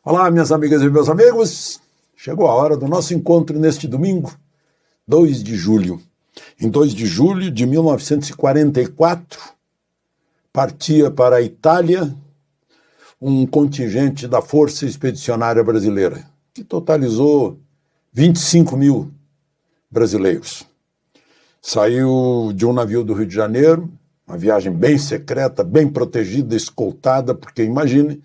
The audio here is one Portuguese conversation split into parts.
Olá, minhas amigas e meus amigos. Chegou a hora do nosso encontro neste domingo, 2 de julho. Em 2 de julho de 1944, partia para a Itália um contingente da Força Expedicionária Brasileira, que totalizou 25 mil brasileiros. Saiu de um navio do Rio de Janeiro, uma viagem bem secreta, bem protegida, escoltada, porque imagine,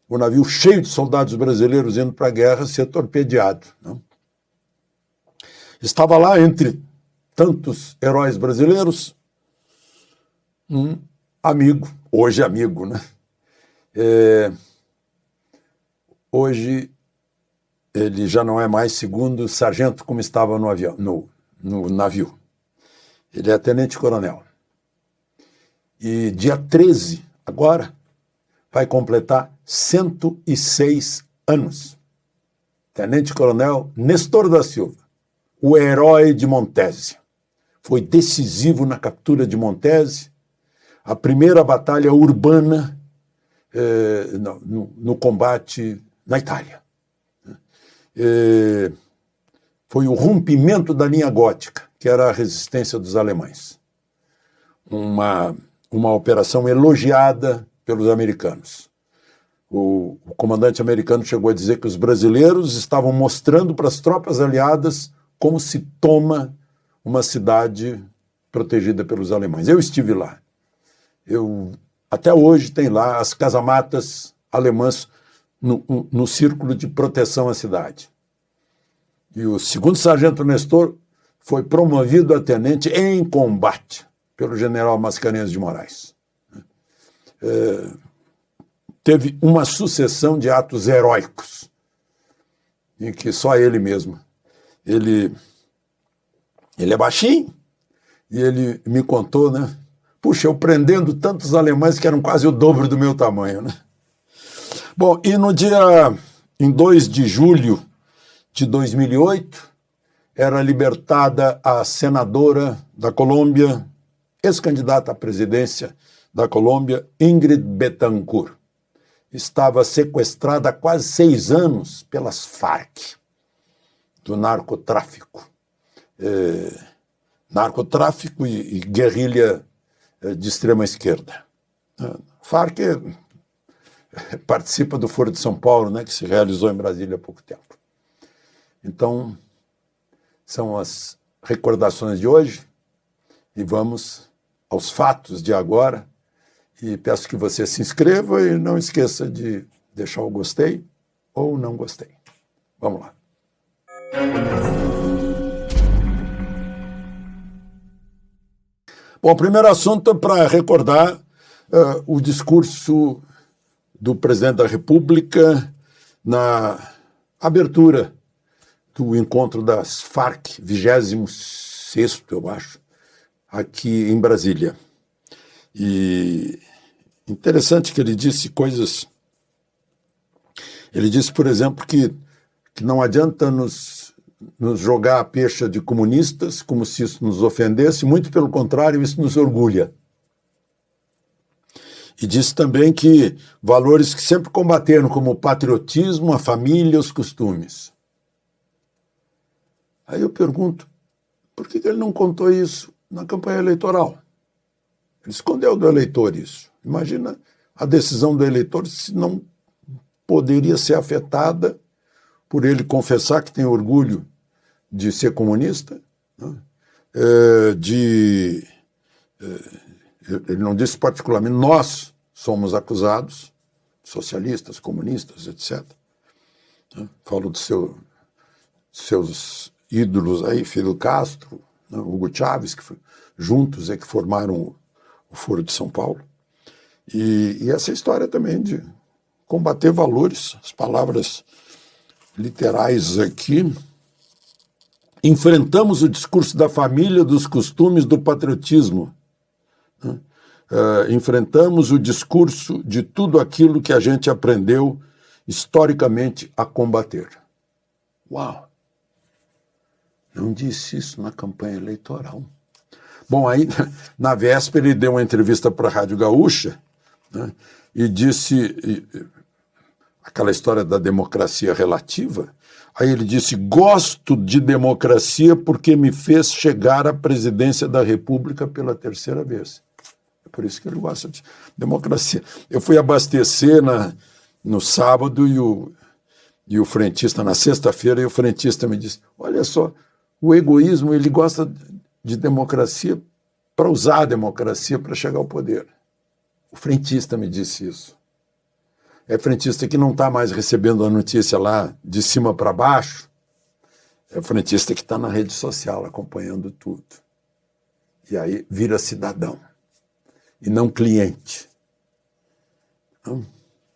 o navio cheio de soldados brasileiros indo para a guerra ser torpedeado. Não? Estava lá, entre tantos heróis brasileiros, um amigo, hoje amigo, né? Hoje ele já não é mais segundo sargento como estava no avião, no navio. Ele é tenente-coronel. E dia 13, agora, vai completar 106 anos. Tenente-coronel Nestor da Silva, o herói de Montese. Foi decisivo na captura de Montese, a primeira batalha urbana no combate na Itália. Foi o rompimento da linha gótica, que era a resistência dos alemães. Uma operação elogiada pelos americanos. O comandante americano chegou a dizer que os brasileiros estavam mostrando para as tropas aliadas como se toma uma cidade protegida pelos alemães. Eu estive lá. Até hoje tem lá as casamatas alemãs no círculo de proteção à cidade. E o segundo sargento Nestor foi promovido a tenente em combate pelo general Mascarenhas de Moraes. Teve uma sucessão de atos heróicos, em que só ele mesmo. Ele é baixinho, e ele me contou, né? Puxa, eu prendendo tantos alemães que eram quase o dobro do meu tamanho, né? Bom, e em 2 de julho de 2008, era libertada a senadora da Colômbia, ex-candidata à presidência da Colômbia, Ingrid Betancourt. Estava sequestrada há quase 6 anos pelas Farc, do narcotráfico. Narcotráfico e guerrilha de extrema esquerda. Farc participa do Foro de São Paulo, né, que se realizou em Brasília há pouco tempo. Então, são as recordações de hoje e vamos aos fatos de agora. E peço que você se inscreva e não esqueça de deixar o gostei ou não gostei. Vamos lá. Bom, o primeiro assunto é para recordar o discurso do presidente da República na abertura do encontro das Farc, 26º, eu acho, aqui em Brasília. E interessante que ele disse coisas... Ele disse, por exemplo, que não adianta nos jogar a pecha de comunistas, como se isso nos ofendesse, muito pelo contrário, isso nos orgulha. E disse também que valores que sempre combateram, como o patriotismo, a família, os costumes. Aí eu pergunto, por que ele não contou isso na campanha eleitoral? Ele escondeu do eleitor isso. Imagina a decisão do eleitor se não poderia ser afetada por ele confessar que tem orgulho de ser comunista, né? Ele não disse particularmente, nós somos acusados, socialistas, comunistas, etc. Falo dos seus ídolos aí, Fidel Castro, né? Hugo Chávez, que juntos é que formaram o Foro de São Paulo. E essa história também de combater valores, as palavras literais aqui. Enfrentamos o discurso da família, dos costumes, do patriotismo. Enfrentamos o discurso de tudo aquilo que a gente aprendeu historicamente a combater. Uau! Não disse isso na campanha eleitoral. Bom, aí, na véspera, ele deu uma entrevista para a Rádio Gaúcha, né, e disse, aquela história da democracia relativa. Aí ele disse: gosto de democracia porque me fez chegar à presidência da República pela 3ª vez. É por isso que ele gosta de democracia. Eu fui abastecer no sábado e o frentista, na sexta-feira, e o frentista me disse: olha só, o egoísmo, ele gosta de democracia para usar a democracia para chegar ao poder. O frentista me disse isso. É frentista que não está mais recebendo a notícia lá de cima para baixo. É frentista que está na rede social acompanhando tudo. E aí vira cidadão e não cliente.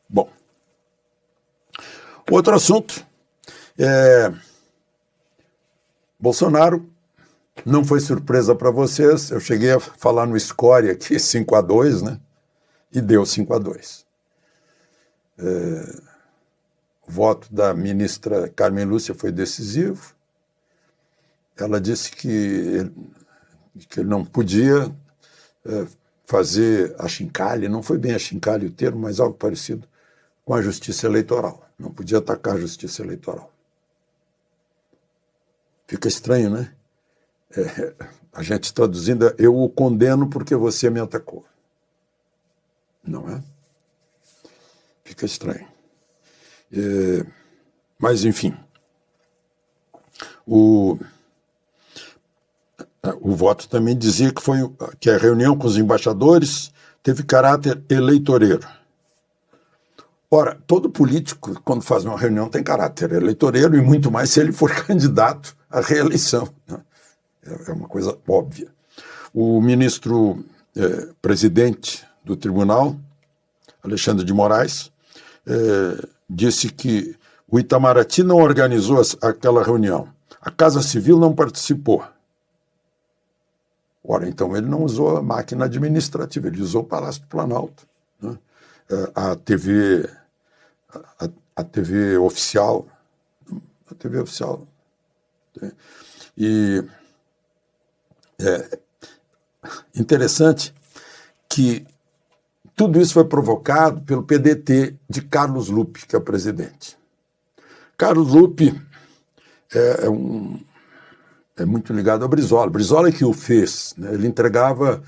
Bom. Outro assunto é Bolsonaro. Não foi surpresa para vocês. Eu cheguei a falar no Score aqui 5-2, né? E deu 5-2. O voto da ministra Carmen Lúcia foi decisivo. Ela disse que ele não podia fazer achincalhe, não foi bem achincalhe o termo, mas algo parecido com a justiça eleitoral. Não podia atacar a justiça eleitoral. Fica estranho, né? A gente traduzindo, eu o condeno porque você me atacou. Não é? Fica estranho. Mas, enfim, o voto também dizia que a reunião com os embaixadores teve caráter eleitoreiro. Ora, todo político, quando faz uma reunião, tem caráter eleitoreiro, e muito mais se ele for candidato à reeleição, né? É uma coisa óbvia. O ministro presidente do tribunal, Alexandre de Moraes, disse que o Itamaraty não organizou aquela reunião. A Casa Civil não participou. Ora, então ele não usou a máquina administrativa, ele usou o Palácio do Planalto, né? A TV oficial. A TV oficial. E é interessante que tudo isso foi provocado pelo PDT de Carlos Lupe, que é o presidente. Carlos Lupe é muito ligado ao Brizola. Brizola é que o fez, né? Ele entregava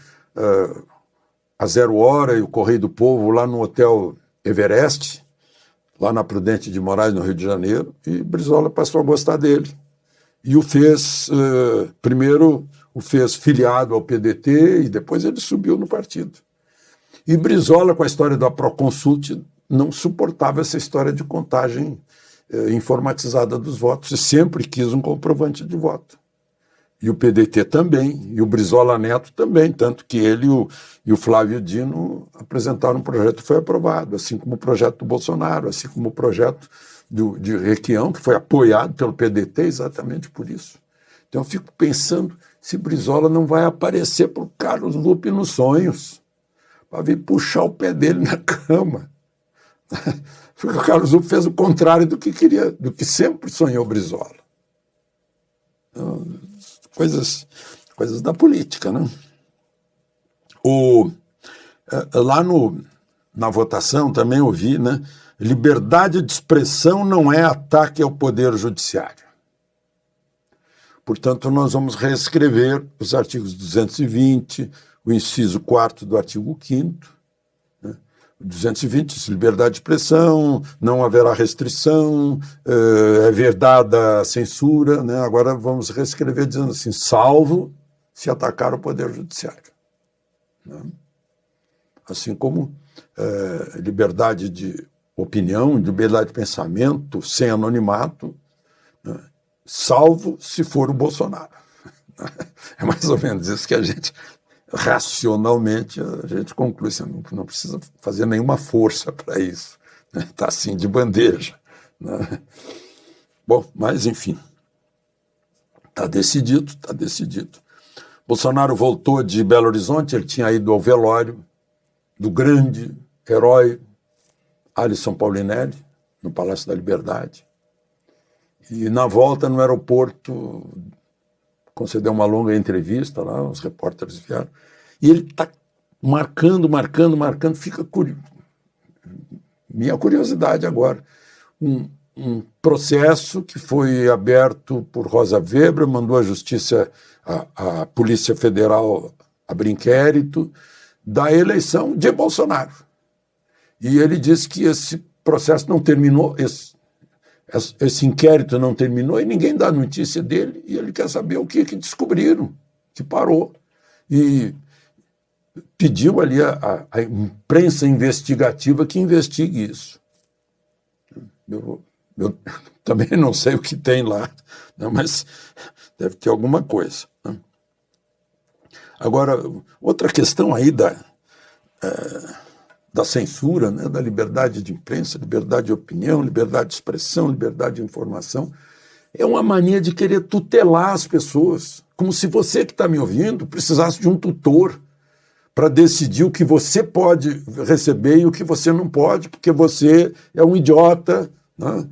a 0 hora e o Correio do Povo lá no Hotel Everest, lá na Prudente de Moraes, no Rio de Janeiro, e Brizola passou a gostar dele. E o fez, primeiro o fez filiado ao PDT e depois ele subiu no partido. E Brizola, com a história da Proconsult, não suportava essa história de contagem informatizada dos votos e sempre quis um comprovante de voto. E o PDT também, e o Brizola Neto também, tanto que ele e o Flávio Dino apresentaram um projeto que foi aprovado, assim como o projeto do Bolsonaro, assim como o projeto de Requião, que foi apoiado pelo PDT exatamente por isso. Então eu fico pensando se Brizola não vai aparecer para o Carlos Lupe nos sonhos, para vir puxar o pé dele na cama. Porque o Carlos Lupe fez o contrário do que queria, do que sempre sonhou Brizola. Então, coisas da política, né? Lá na votação também ouvi, né? Liberdade de expressão não é ataque ao poder judiciário. Portanto, nós vamos reescrever os artigos 220, o inciso 4º do artigo 5º, né? 220, liberdade de expressão, não haverá restrição, é vedada a censura, né? Agora vamos reescrever dizendo assim, salvo se atacar o poder judiciário, né? Assim como liberdade de opinião, liberdade de pensamento, sem anonimato, né? Salvo se for o Bolsonaro. É mais ou menos isso que a gente, racionalmente, a gente conclui, assim, não precisa fazer nenhuma força para isso, né? Está assim de bandeja, né? Bom, mas enfim, está decidido, está decidido. Bolsonaro voltou de Belo Horizonte, ele tinha ido ao velório do grande herói Alisson Paulinelli, no Palácio da Liberdade. E na volta, no aeroporto, concedeu uma longa entrevista lá, os repórteres vieram, e ele está marcando, fica curioso. minha curiosidade agora, um processo que foi aberto por Rosa Weber, mandou a Justiça, a Polícia Federal abrir inquérito da eleição de Bolsonaro. E ele disse que esse processo não terminou, esse inquérito não terminou e ninguém dá notícia dele, e ele quer saber o que descobriram, que parou. E pediu ali a imprensa investigativa que investigue isso. Eu também não sei o que tem lá, né, mas deve ter alguma coisa. Né? Agora, outra questão aí da censura, né, da liberdade de imprensa, liberdade de opinião, liberdade de expressão, liberdade de informação, é uma mania de querer tutelar as pessoas, como se você que está me ouvindo precisasse de um tutor para decidir o que você pode receber e o que você não pode, porque você é um idiota, né?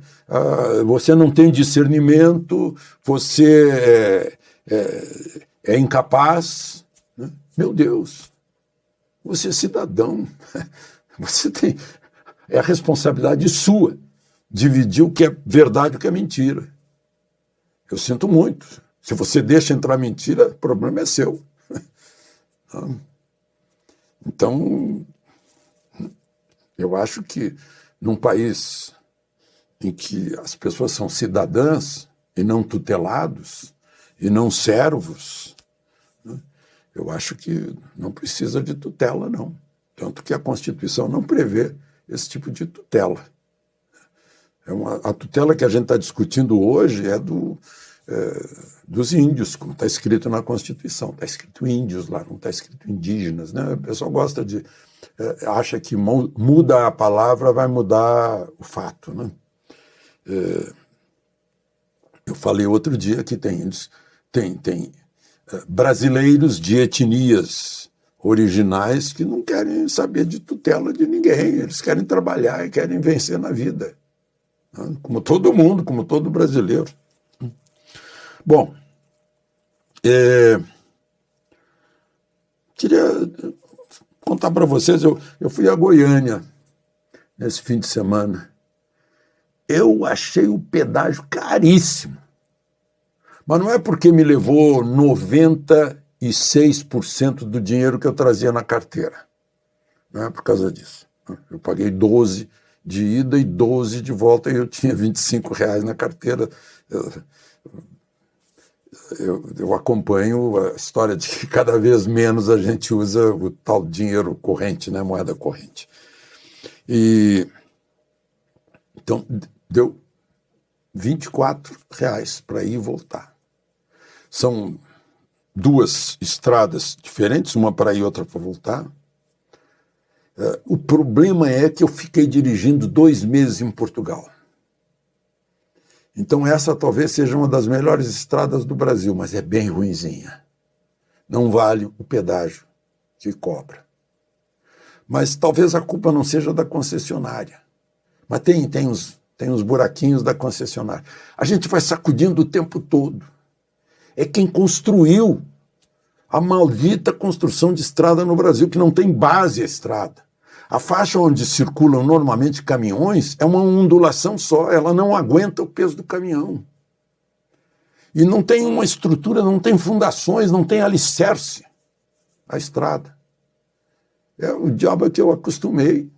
Você não tem discernimento, você é incapaz. Né? Meu Deus, você é cidadão, você tem, é a responsabilidade sua dividir o que é verdade e o que é mentira. Eu sinto muito. Se você deixa entrar mentira, o problema é seu. Então, eu acho que num país em que as pessoas são cidadãs e não tutelados, e não servos, né, eu acho que não precisa de tutela, não. Tanto que a Constituição não prevê esse tipo de tutela. A tutela que a gente está discutindo hoje é dos índios, como está escrito na Constituição. Está escrito índios lá, não está escrito indígenas. Né? O pessoal gosta de... acha que muda a palavra, vai mudar o fato. Né? Eu falei outro dia que tem brasileiros de etnias originais que não querem saber de tutela de ninguém. Eles querem trabalhar e querem vencer na vida. Né? Como todo mundo, como todo brasileiro. Bom, queria contar para vocês, eu fui a Goiânia nesse fim de semana. Eu achei o pedágio caríssimo, mas não é porque me levou 96% do dinheiro que eu trazia na carteira, não é por causa disso. Eu paguei 12 de ida e 12 de volta e eu tinha R$ 25 na carteira. Eu acompanho a história de que cada vez menos a gente usa o tal dinheiro corrente, né, moeda corrente. Então, deu R$ 24 para ir e voltar. São duas estradas diferentes, uma para ir e outra para voltar. O problema é que eu fiquei dirigindo 2 meses em Portugal. Então essa talvez seja uma das melhores estradas do Brasil, mas é bem ruinzinha. Não vale o pedágio que cobra. Mas talvez a culpa não seja da concessionária. Mas tem uns buraquinhos da concessionária. A gente vai sacudindo o tempo todo. É quem construiu a maldita construção de estrada no Brasil, que não tem base a estrada. A faixa onde circulam normalmente caminhões é uma ondulação só, ela não aguenta o peso do caminhão. E não tem uma estrutura, não tem fundações, não tem alicerce a estrada. É o diabo que eu acostumei.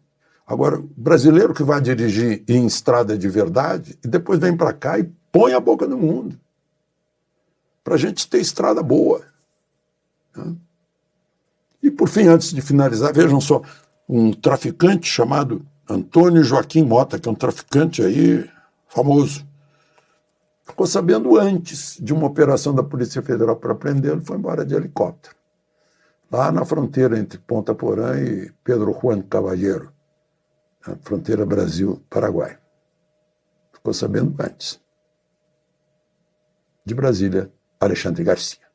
Agora, o brasileiro que vai dirigir em estrada de verdade, e depois vem para cá e põe a boca no mundo. Para a gente ter estrada boa. Né? E por fim, antes de finalizar, vejam só, um traficante chamado Antônio Joaquim Mota, que é um traficante aí famoso, ficou sabendo antes de uma operação da Polícia Federal para prendê-lo, foi embora de helicóptero, lá na fronteira entre Ponta Porã e Pedro Juan Caballero, na fronteira Brasil-Paraguai. Ficou sabendo antes. De Brasília, Alexandre Garcia.